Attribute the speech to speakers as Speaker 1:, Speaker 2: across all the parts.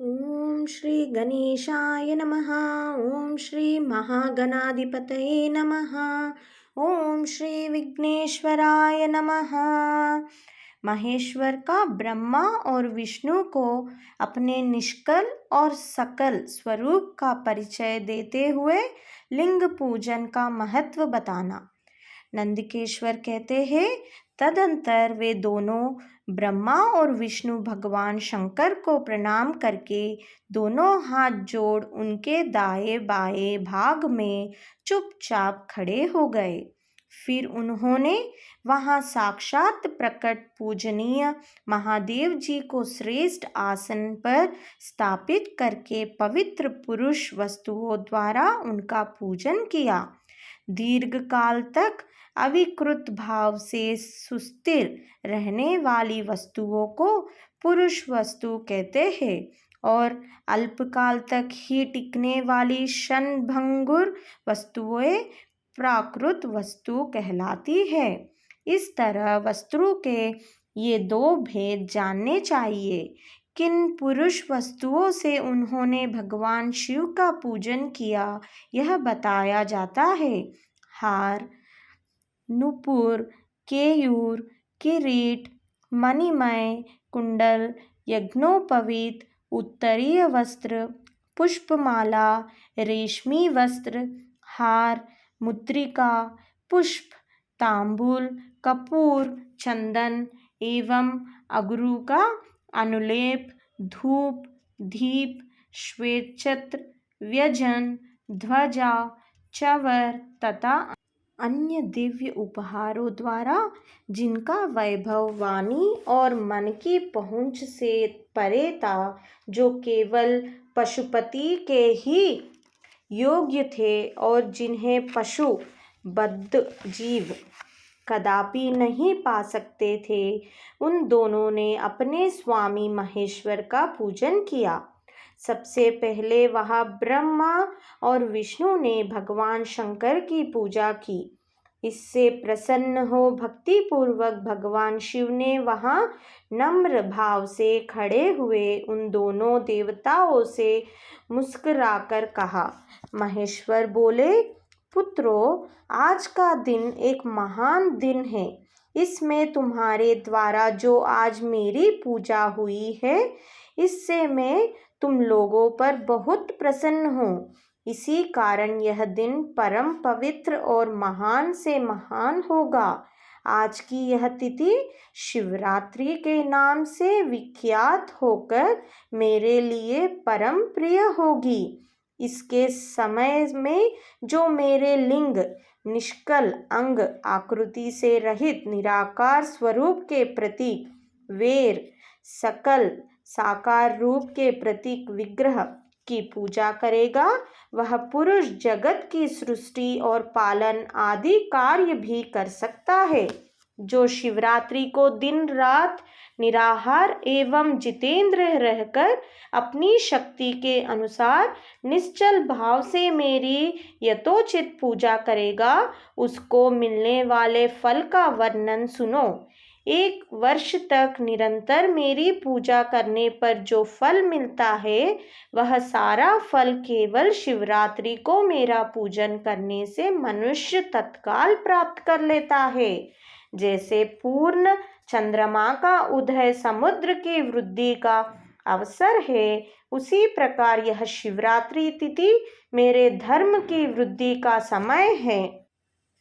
Speaker 1: ओम श्री गणेशाय नमः। ओम श्री महागणाधिपतये नमः। ओम श्री विघ्नेश्वराय नमः। महेश्वर का ब्रह्मा और विष्णु को अपने निष्कल और सकल स्वरूप का परिचय देते हुए लिंग पूजन का महत्व बताना। नंदकेश्वर कहते हैं, तदंतर वे दोनों ब्रह्मा और विष्णु भगवान शंकर को प्रणाम करके दोनों हाथ जोड़ उनके दाएं बाएं भाग में चुपचाप खड़े हो गए। फिर उन्होंने वहां साक्षात प्रकट पूजनीय महादेव जी को श्रेष्ठ आसन पर स्थापित करके पवित्र पुरुष वस्तुओं द्वारा उनका पूजन किया। दीर्घ काल तक अविकृत भाव से सुस्थिर रहने वाली वस्तुओं को पुरुष वस्तु कहते हैं और अल्पकाल तक ही टिकने वाली क्षणभंगुर वस्तुएं प्राकृत वस्तु कहलाती है। इस तरह वस्तु के ये दो भेद जानने चाहिए। किन पुरुष वस्तुओं से उन्होंने भगवान शिव का पूजन किया, यह बताया जाता है। हार, नुपुर, केयूर, किरीट, मणिमय कुंडल, यज्ञोपवीत, उत्तरीय वस्त्र, पुष्पमाला, रेशमी वस्त्र, हार, मुद्रिका, पुष्प, तांबूल, कपूर, चंदन एवं अगरू का अनुलेप, धूप, दीप, श्वेतछत्र, व्यजन, ध्वजा, चवर तथा अन्य दिव्य उपहारों द्वारा जिनका वैभव वाणी और मन की पहुंच से परे था, जो केवल पशुपति के ही योग्य थे और जिन्हें पशु बद्ध जीव कदापि नहीं पा सकते थे, उन दोनों ने अपने स्वामी महेश्वर का पूजन किया। सबसे पहले वहाँ ब्रह्मा और विष्णु ने भगवान शंकर की पूजा की। इससे प्रसन्न हो भक्ति पूर्वक भगवान शिव ने वहाँ नम्र भाव से खड़े हुए उन दोनों देवताओं से मुस्कुराकर कहा। महेश्वर बोले, पुत्रों, आज का दिन एक महान दिन है। इसमें तुम्हारे द्वारा जो आज मेरी पूजा हुई है, इससे मैं तुम लोगों पर बहुत प्रसन्न हूँ। इसी कारण यह दिन परम पवित्र और महान से महान होगा। आज की यह तिथि शिवरात्रि के नाम से विख्यात होकर मेरे लिए परम प्रिय होगी। इसके समय में जो मेरे लिंग, निष्कल अंग, आकृति से रहित निराकार स्वरूप के प्रतीक वेर, सकल साकार रूप के प्रतीक विग्रह की पूजा करेगा, वह पुरुष जगत की सृष्टि और पालन आदि कार्य भी कर सकता है। जो शिवरात्रि को दिन रात निराहार एवं जितेंद्र रहकर अपनी शक्ति के अनुसार निश्चल भाव से मेरी यथोचित पूजा करेगा, उसको मिलने वाले फल का वर्णन सुनो। 1 वर्ष तक निरंतर मेरी पूजा करने पर जो फल मिलता है, वह सारा फल केवल शिवरात्रि को मेरा पूजन करने से मनुष्य तत्काल प्राप्त कर लेता है। जैसे पूर्ण चंद्रमा का उदय समुद्र की वृद्धि का अवसर है, उसी प्रकार यह शिवरात्रि तिथि मेरे धर्म की वृद्धि का समय है।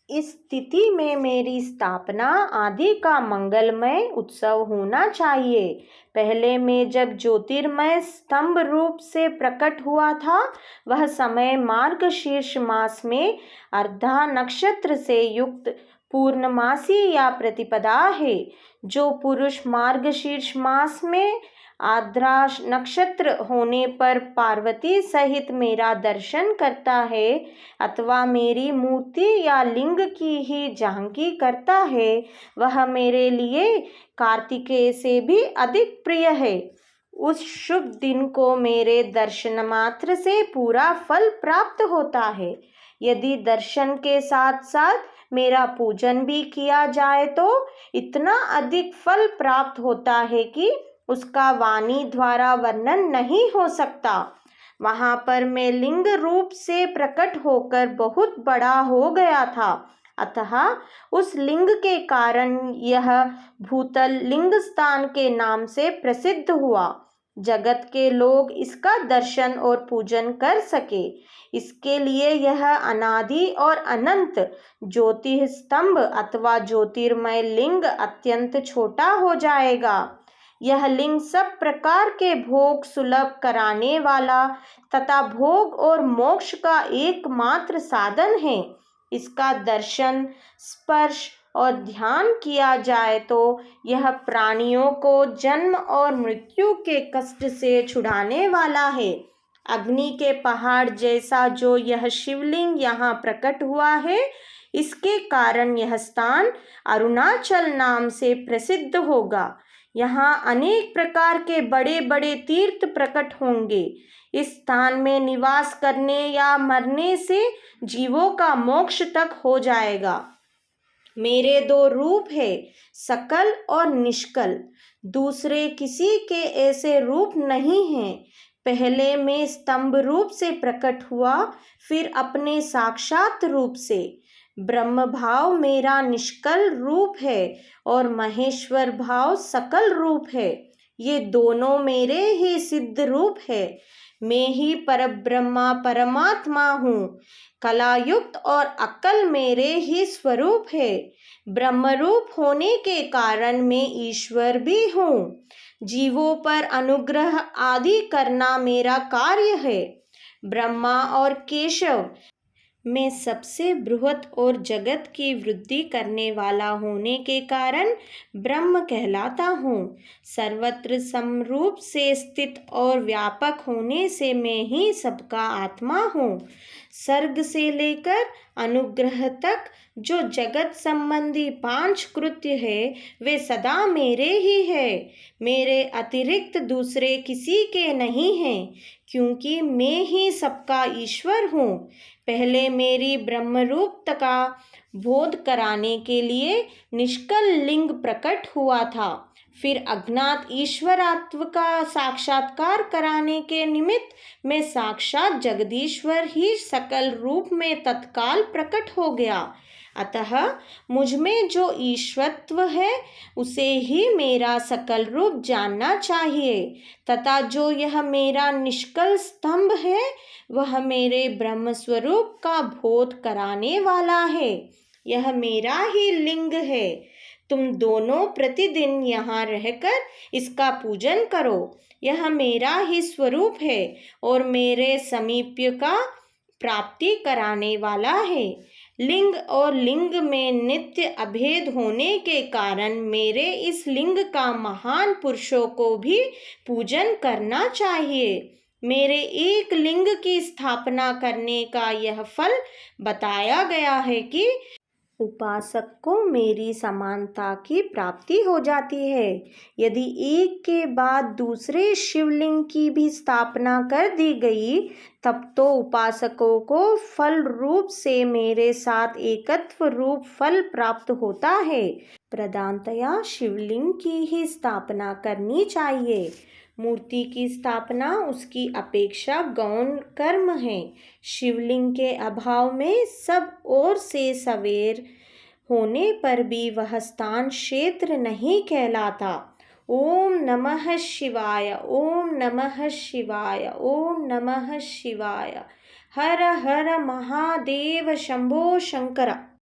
Speaker 1: इस तिथि में मेरी स्थापना आदि का मंगलमय उत्सव होना चाहिए। पहले मैं जब ज्योतिर्मय स्तंभ रूप से प्रकट हुआ था, वह समय मार्गशीर्ष मास में अर्धा नक्षत्र से युक्त पूर्णमासी या प्रतिपदा है। जो पुरुष मार्गशीर्ष मास में आर्द्रा नक्षत्र होने पर पार्वती सहित मेरा दर्शन करता है अथवा मेरी मूर्ति या लिंग की ही झांकी करता है, वह मेरे लिए कार्तिकेय से भी अधिक प्रिय है। उस शुभ दिन को मेरे दर्शन मात्र से पूरा फल प्राप्त होता है। यदि दर्शन के साथ साथ मेरा पूजन भी किया जाए तो इतना अधिक फल प्राप्त होता है कि उसका वाणी द्वारा वर्णन नहीं हो सकता। वहां पर मैं लिंग रूप से प्रकट होकर बहुत बड़ा हो गया था, अतः उस लिंग के कारण यह भूतल लिंग स्थान के नाम से प्रसिद्ध हुआ। जगत के लोग इसका दर्शन और पूजन कर सके, इसके लिए यह अनादि और अनंत ज्योति स्तंभ अथवा ज्योतिर्मय लिंग अत्यंत छोटा हो जाएगा। यह लिंग सब प्रकार के भोग सुलभ कराने वाला तथा भोग और मोक्ष का एकमात्र साधन है। इसका दर्शन, स्पर्श और ध्यान किया जाए तो यह प्राणियों को जन्म और मृत्यु के कष्ट से छुड़ाने वाला है। अग्नि के पहाड़ जैसा जो यह शिवलिंग यहाँ प्रकट हुआ है, इसके कारण यह स्थान अरुणाचल नाम से प्रसिद्ध होगा। यहाँ अनेक प्रकार के बड़े बड़े तीर्थ प्रकट होंगे। इस स्थान में निवास करने या मरने से जीवों का मोक्ष तक हो जाएगा। मेरे दो रूप है, सकल और निष्कल। दूसरे किसी के ऐसे रूप नहीं हैं। पहले मैं स्तंभ रूप से प्रकट हुआ, फिर अपने साक्षात रूप से। ब्रह्म भाव मेरा निष्कल रूप है और महेश्वर भाव सकल रूप है। ये दोनों मेरे ही सिद्ध रूप है। मैं ही परब्रह्मा परमात्मा हूँ। कलायुक्त और अक्ल मेरे ही स्वरूप है। ब्रह्म रूप होने के कारण मैं ईश्वर भी हूँ। जीवों पर अनुग्रह आदि करना मेरा कार्य है। ब्रह्मा और केशव मैं सबसे बृहत और जगत की वृद्धि करने वाला होने के कारण ब्रह्म कहलाता हूँ। सर्वत्र समरूप से स्थित और व्यापक होने से मैं ही सबका आत्मा हूँ। सर्ग से लेकर अनुग्रह तक जो जगत संबंधी 5 कृत्य है, वे सदा मेरे ही है। मेरे अतिरिक्त दूसरे किसी के नहीं हैं, क्योंकि मैं ही सबका ईश्वर हूँ। पहले मेरी ब्रह्मरूपता का बोध कराने के लिए निष्कल लिंग प्रकट हुआ था। फिर अज्ञात ईश्वरत्व का साक्षात्कार कराने के निमित्त मैं साक्षात जगदीश्वर ही सकल रूप में तत्काल प्रकट हो गया। अतः मुझ में जो ईश्वरत्व है, उसे ही मेरा सकल रूप जानना चाहिए, तथा जो यह मेरा निष्कल स्तंभ है, वह मेरे ब्रह्म स्वरूप का बोध कराने वाला है। यह मेरा ही लिंग है। तुम दोनों प्रतिदिन यहाँ रहकर इसका पूजन करो। यह मेरा ही स्वरूप है और मेरे समीप्य का प्राप्ति कराने वाला है। लिंग और लिंग में नित्य अभेद होने के कारण मेरे इस लिंग का महान पुरुषों को भी पूजन करना चाहिए। मेरे एक लिंग की स्थापना करने का यह फल बताया गया है कि उपासक को मेरी समानता की प्राप्ति हो जाती है। यदि एक के बाद दूसरे शिवलिंग की भी स्थापना कर दी गई, तब तो उपासकों को फल रूप से मेरे साथ एकत्व रूप फल प्राप्त होता है। प्रधानतया शिवलिंग की ही स्थापना करनी चाहिए। मूर्ति की स्थापना उसकी अपेक्षा गौण कर्म है। शिवलिंग के अभाव में सब ओर से सवेर होने पर भी वह स्थान क्षेत्र नहीं कहलाता। ओम नमः शिवाय, ओम नमः शिवाय, ओम नमः शिवाय। हर हर महादेव शंभो शंकर।